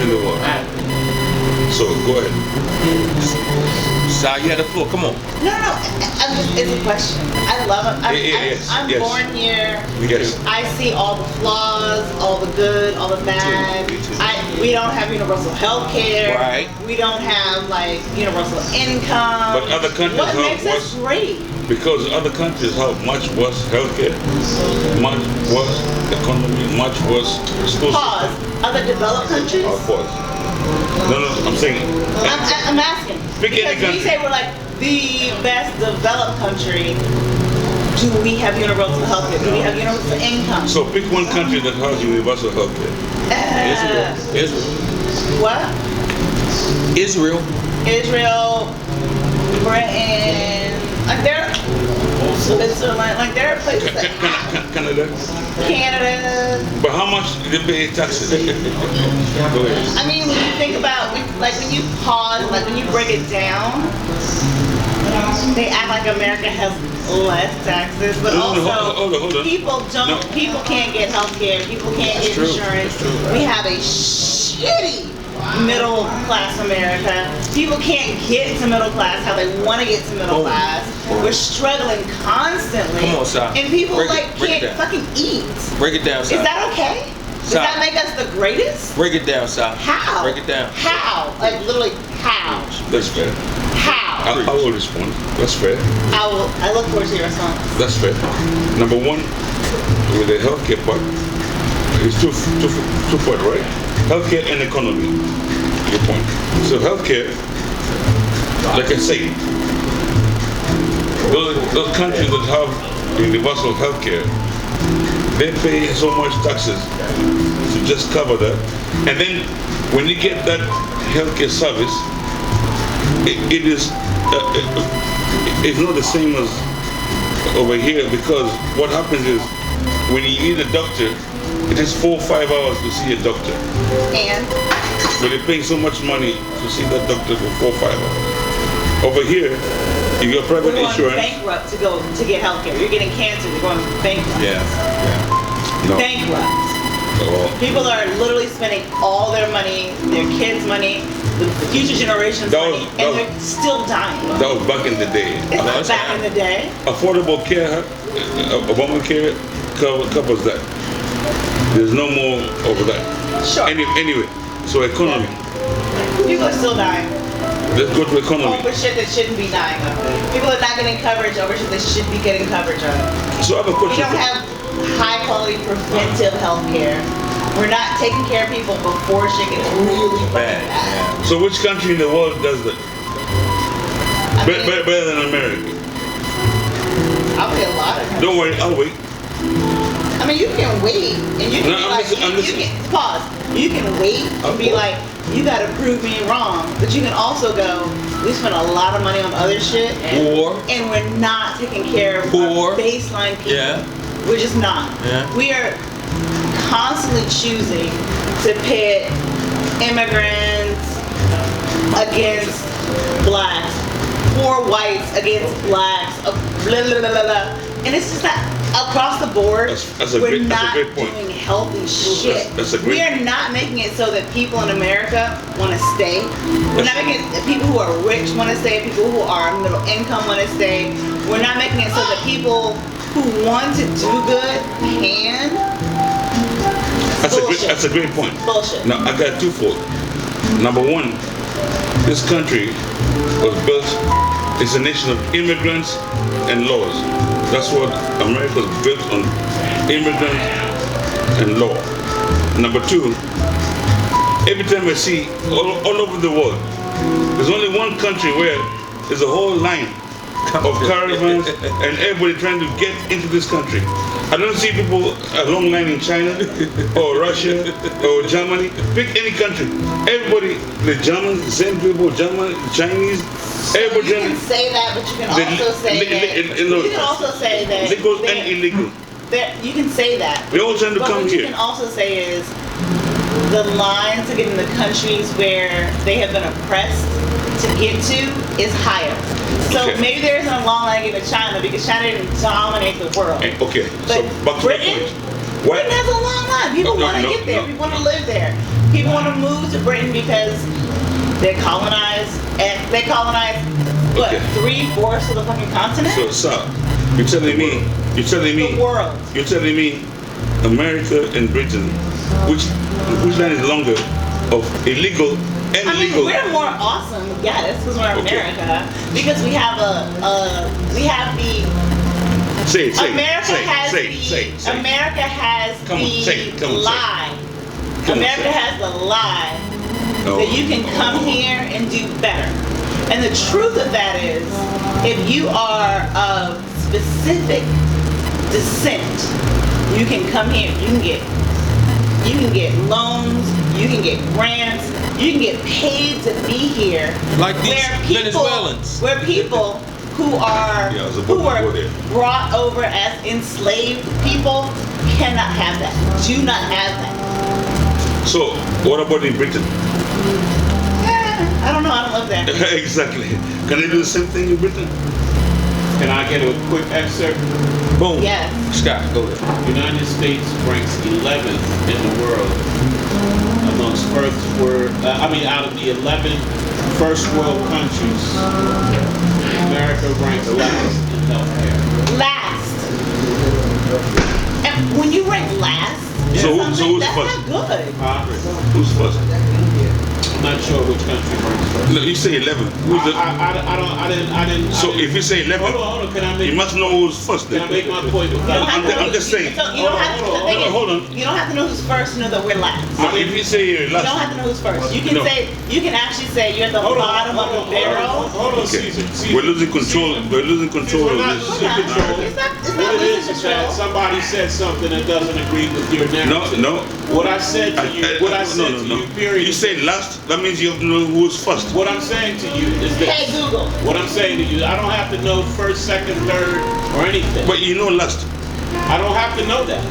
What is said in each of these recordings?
country in the world. So go ahead. Sal, you had the floor. Come on. No. It's a question. I love it. I'm yes. born here. Yes. I see all the flaws, all the good, all the bad. Me too. We don't have universal health care. Right. We don't have like universal income. But other countries what have makes us great? Because other countries have much worse healthcare, much worse economy, much worse school Pause. system. Other developed countries? Of course. No, I'm saying. I'm asking. Pick any Because country. we say we're like the best developed country. Do we have universal health care? Do we have universal income? So pick one country that has universal healthcare. Israel. What? Israel. Israel, Britain, like Switzerland, like there are places that Canada. Canada. But how much do they pay taxes? Go ahead. I mean, when you think about, like when you pause, like when you break it down, they act like America has less taxes, but also hold on. people can't get health care, people can't get insurance. We have a shitty middle class America. People can't get to middle class how they want to get to middle class. We're struggling constantly. Come on, Sal. And people Break it can't down. fucking eat. Break it down, Sal. Is that okay? Does Sal. that make us the greatest? Break it down, Sal. How? Break it down. How? Like literally how? That's fair. How? I will respond. That's fair. I look forward to your response. That's fair. Number one, with the healthcare part, it's two part, right? Healthcare and economy. Good point. So healthcare, like I say, those countries that have universal healthcare, they pay so much taxes to just cover that. And then when you get that healthcare service, it's not the same as over here, because what happens is when you need a doctor, it is 4 or 5 hours to see a doctor. And But they're paying so much money to see that doctor for 4 or 5 hours. Over here, you get private we're going insurance. bankrupt to get health care. You're getting cancer, you're going bankrupt. Yeah. No. Bankrupt. Oh, People are literally spending all their money, their kids' money, the future generations' That money, was- and they're still dying. that was back in the day. It's not back in the day. Affordable care, Obamacare covers that. There's no more over that. Sure. Anyway, so economy. People are still dying. Let's go to economy. Over shit that shouldn't be dying of. People are not getting coverage over shit they should be getting coverage of. So I have a We question. don't have high quality preventive health care. We're not taking care of people before shit gets really Bad. bad. So which country in the world does that? I mean, Better than America. I'll say a lot of them. Don't worry, I'll wait. I mean, you can wait, and you can No, be I'm like, listening, I'm you listening. can pause. You can wait and be like, you gotta prove me wrong, but you can also go, we spend a lot of money on other shit, and we're not taking care of our baseline people. Yeah. We're just not. Yeah. We are constantly choosing to pit immigrants against blacks, poor whites against blacks, blah, blah, blah, blah, blah. And it's just that across the board, That's a we're great not point. doing healthy shit. That's a great We are not making it so that people in America want to stay. We're not making it that people who are rich want to stay, people who are middle income want to stay. We're not making it so that people who want to do good can. That's a great point. Bullshit. Now I got twofold. Number one, this country was built. It's a nation of immigrants and laws. That's what America is built on: immigrants and law. Number two, every time I see all over the world, there's only one country where there's a whole line of caravans and everybody trying to get into this country. I don't see people a long line in China or Russia or Germany. Pick any country. Everybody, the Germans, the same people, German, Chinese, everybody. You can say that, but you can also say that. You can also say that. Legal and illegal. You can say that. We're all trying to come What here. you can also say is the lines to get in the countries where they have been oppressed to get to is higher. So Okay. maybe there isn't a long line to get to China because China didn't dominate the world. Okay, But so back to Britain, the point. What? Britain has a long line. People No, want to no, get there. no. People want to live there. People want to move to Britain because they colonized. And they colonized what? Okay. 3/4 of the fucking continent. So, sir, you're telling me, the world. you're telling me, America and Britain, which land is longer of illegal and I mean, legal? we're more awesome, yes, because we're Okay. America. Because we have we have the Say it, say it, America say it, has say it, the say it, say it. America has Come on, say it, come on, say it. lie. Come on, America say it. has the lie Oh. that you can come here and do better. And the truth of that is, if you are of specific descent, you can come here. You can get loans. You can get grants. You can get paid to be here. Like these people, Venezuelans. Where people who are Yeah, I was about who to were go there. brought over as enslaved people cannot have that. Do not have that. So, what about in Britain? I don't know. I don't live there. Exactly. Can they do the same thing in Britain? Can I get a quick excerpt? Boom. Yes. Scott, go ahead. United States ranks 11th in the world amongst out of the 11 first world countries, America ranks last in healthcare. Last. And when you rank last, So who's that's first? not good. Who's first? I'm not sure which country ranks first. No, you say 11. Who's the? I didn't. So if you say 11, Hold on. Can I you make? must know who's first. Can Then. I make my point? I'm just saying. So you don't have to. The thing is, Hold on. You don't have to know who's first to know that we're last. No, if you say you're You don't last, have to know who's first. You can No. say. You can actually say you're at the bottom of the barrel. Hold on, okay. Caesar. We're losing control. We're losing control We're of not this. losing control. It's What not it losing is that control. somebody said something that doesn't agree with your narrative. No. What I said to you, you, period. You say last, that means you have to know who's first. What I'm saying to you is this. Hey Google. What I'm saying to you, I don't have to know first, second, third, or anything. But you know last. I don't have to know that.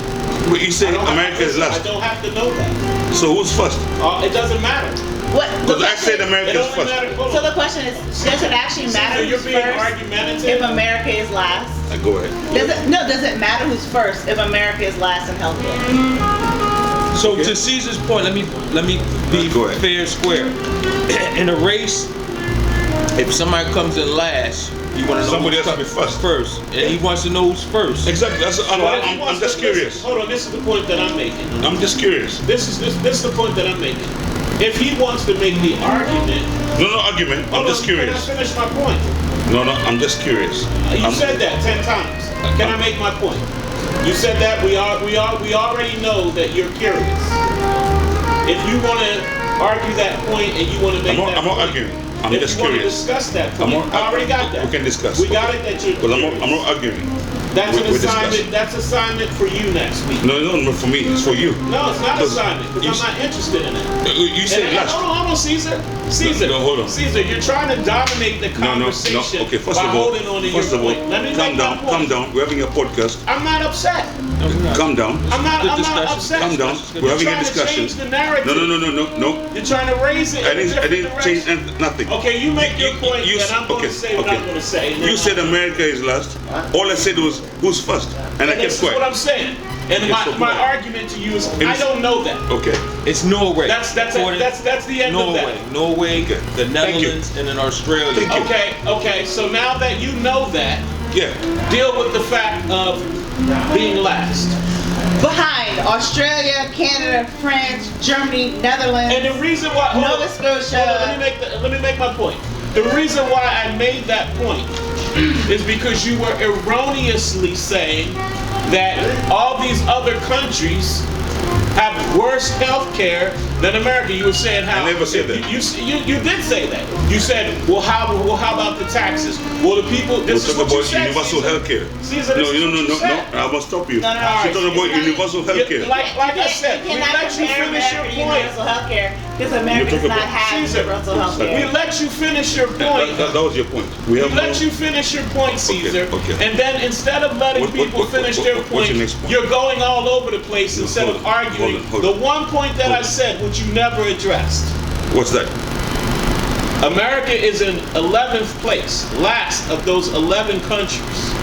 But you say I don't have America to- is last. I don't have to know that. So who's first? It doesn't matter. What? Because I said America It is only first. matters. Hold So on. the question is, does it actually matter Caesar, you're who's being first argumentative. if America is last? Go ahead. Does it matter who's first if America is last in healthcare? So Okay. to Caesar's point, let me be Go ahead. fair square. In a race, if somebody comes in last, you want to know Somebody who's has to be first. first, and he wants to know who's first. Exactly. I'm just curious. Hold on, this is the point that I'm making. I'm just curious. This is the point that I'm making. If he wants to make the argument, No argument. I'm hold just on, curious. Can I finish my point? No, I'm just curious. You said that 10 times. Can I make my point? You said that we already know that you're curious. If you want to argue that point and you want to make that I'm not point, arguing. I'm if just you want to curious. discuss that I'm point, not- I already got that. We can discuss. We got it that you're Because curious. I'm not arguing. That's an We're assignment. discussing. That's assignment for you next week. No, not for me. It's for you. No, it's not Because assignment because you I'm not interested in it. You say And- last. Hold on, Caesar. Caesar, No, hold on. Caesar, you're trying to dominate the No. conversation Okay, first by of all, holding on to your point. Let me calm make down. my point. Calm down. We're having a podcast. I'm not upset. Calm down. I'm not discussion. upset. Calm down. You're We're having a trying to discussion. change the narrative. No. You're trying to raise it. I in a different didn't change direction. nothing. Okay, you make your point, You- and I'm going to say what I'm going to say. and then You said I'm- America is last. All I said was who's first, and I and kept this is what quiet. I'm saying. And Okay, so my go ahead. argument to you is, I It's- don't know that. Okay. It's Norway. That's the end of Norway, that. Norway, Okay. the Thank you. Netherlands, and then Australia. Thank you. Okay. So now that you know that, Yeah. deal with the fact of being last. Behind Australia, Canada, France, Germany, Netherlands, And the reason why hold Nova on, Scotia. hold on, let me make my point. The reason why I made that point is because you were erroneously saying that all these other countries have worse health care than America. You were saying how I never said that. You did say that. You said, well, how about the taxes? Well, the people. We'll This is talk what you about said. universal Caesar. health care. Caesar, this is what you No. said. I must stop you. No, no, no. You're talking about It's not- universal health care. Like I said, we cannot let you compare finish your America to point. universal health care because America does talking not about- have Caesar, universal health We care. let you finish your point. That was your point. We let you finish your point, Caesar. okay. And then instead of letting people finish their what's point, your next point? you're going all over the place instead Hold of on, arguing hold the on. one point that I Hold on. said, which you never addressed. What's that? America is in 11th place, last of those 11 countries.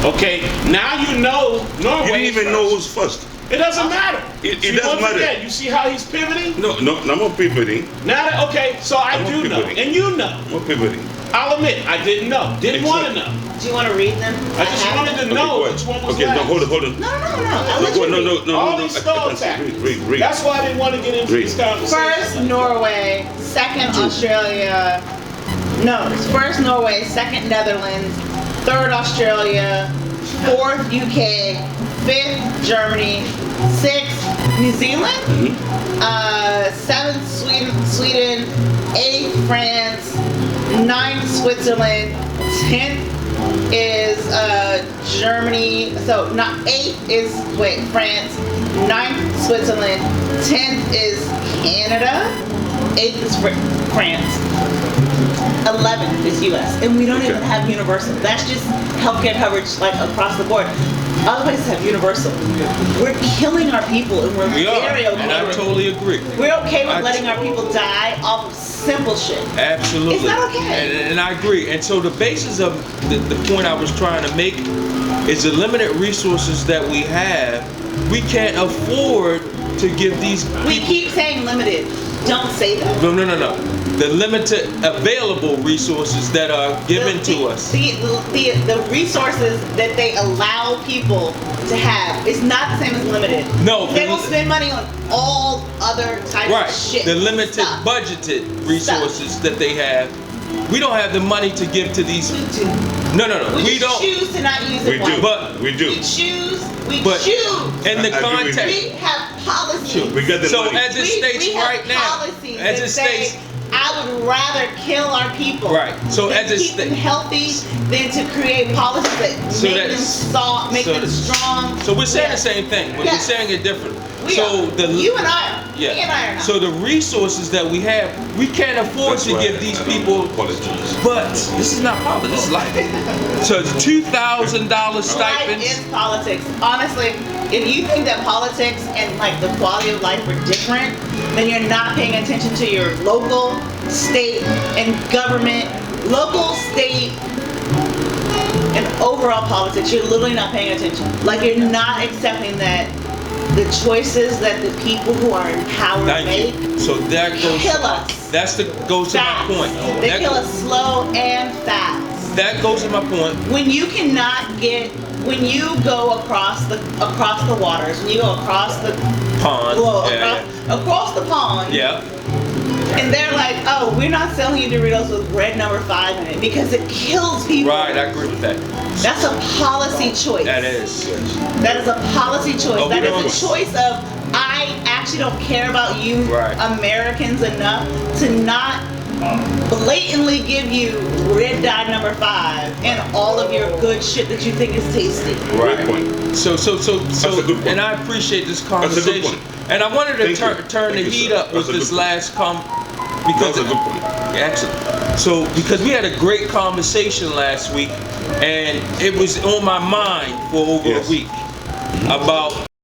Okay, now you know Norway. You didn't even first. know who's first. It doesn't matter. It See, doesn't once matter. again, you see how he's pivoting? No, I'm not pivoting. Now that, okay, so I I'm not do know, pivoting. and you know. I'm not pivoting. I'll admit, I didn't know. Didn't want to know. Do you want to read them? I just have wanted them. to know go ahead. which one was Okay, last. no, hold on. No. I'll let you read. No. All these stall I can't tactics. see. Read. That's why I didn't want to get into Read. this conversation. First Norway, second Australia. No, it's first Norway, second Netherlands, third Australia, fourth UK, fifth Germany, sixth New Zealand, seventh Sweden, eighth France, ninth Switzerland, 10th is Germany. So not eighth is France, ninth Switzerland, 10th is Canada, 8th is France, 11th is US, and we don't even have universal. That's just healthcare coverage like across the board. Other places have universal. We're killing our people, and we're We are, very okay. and I totally agree. We're okay with letting our people die off of simple shit. Absolutely. It's not okay. And I agree. And so the basis of the point I was trying to make is the limited resources that we have. We can't afford to give these people. We keep saying limited. Don't say that. No. The limited available resources that are given to us. The resources that they allow people to have is not the same as limited. No. They will spend money on all other types Right. of shit. The limited Stuff. budgeted resources that they have. We don't have the money to give to these. We do. No. We don't. choose to not use it. We do. wisely. But We do. We choose. We But choose. in the I agree with context. We have policies. We got the So money. as it states we have right now, policies as that it say, states, I would rather kill our people. Right. So than as it keep them healthy than to create policies that So make them that's- soft, make so them that's- strong. so we're saying Yes. the same thing, but Yes. we're saying it differently. We So are. You and I are. yeah. Me and I are not. So the resources that we have, we can't afford to give these people. politics. But this is not politics. This is life. So it's $2,000 Life stipends. is politics. Honestly, if you think that politics and like the quality of life are different, then you're not paying attention to your local, state, and government, local, state, and overall politics. You're literally not paying attention. Like you're not accepting that the choices that the people who are in power Thank make you. So that goes. kill us. Goes to my Fast. point. They That kill go- us slow and fast. That goes to my point. When you cannot get, when you go across the waters, when you go across the Pond. globe, Yeah, across the pond, yeah. and they're like, oh, we're not selling you Doritos with red number 5 in it because it kills people. Right, I agree with that. That's a policy choice. That is. That is a policy choice. Oh, That we is don't- a choice of, I actually don't care about you Right. Americans enough to not blatantly give you red dye number 5 and all of your good shit that you think is tasty. Great point. So, That's a good point. and I appreciate this That's a good conversation. point. And I wanted to Thank you. turn the Thank you, heat sir. up with That's a this good point. last That because was a good point. Excellent. So, because we had a great conversation last week, and it was on my mind for over Yes. a week about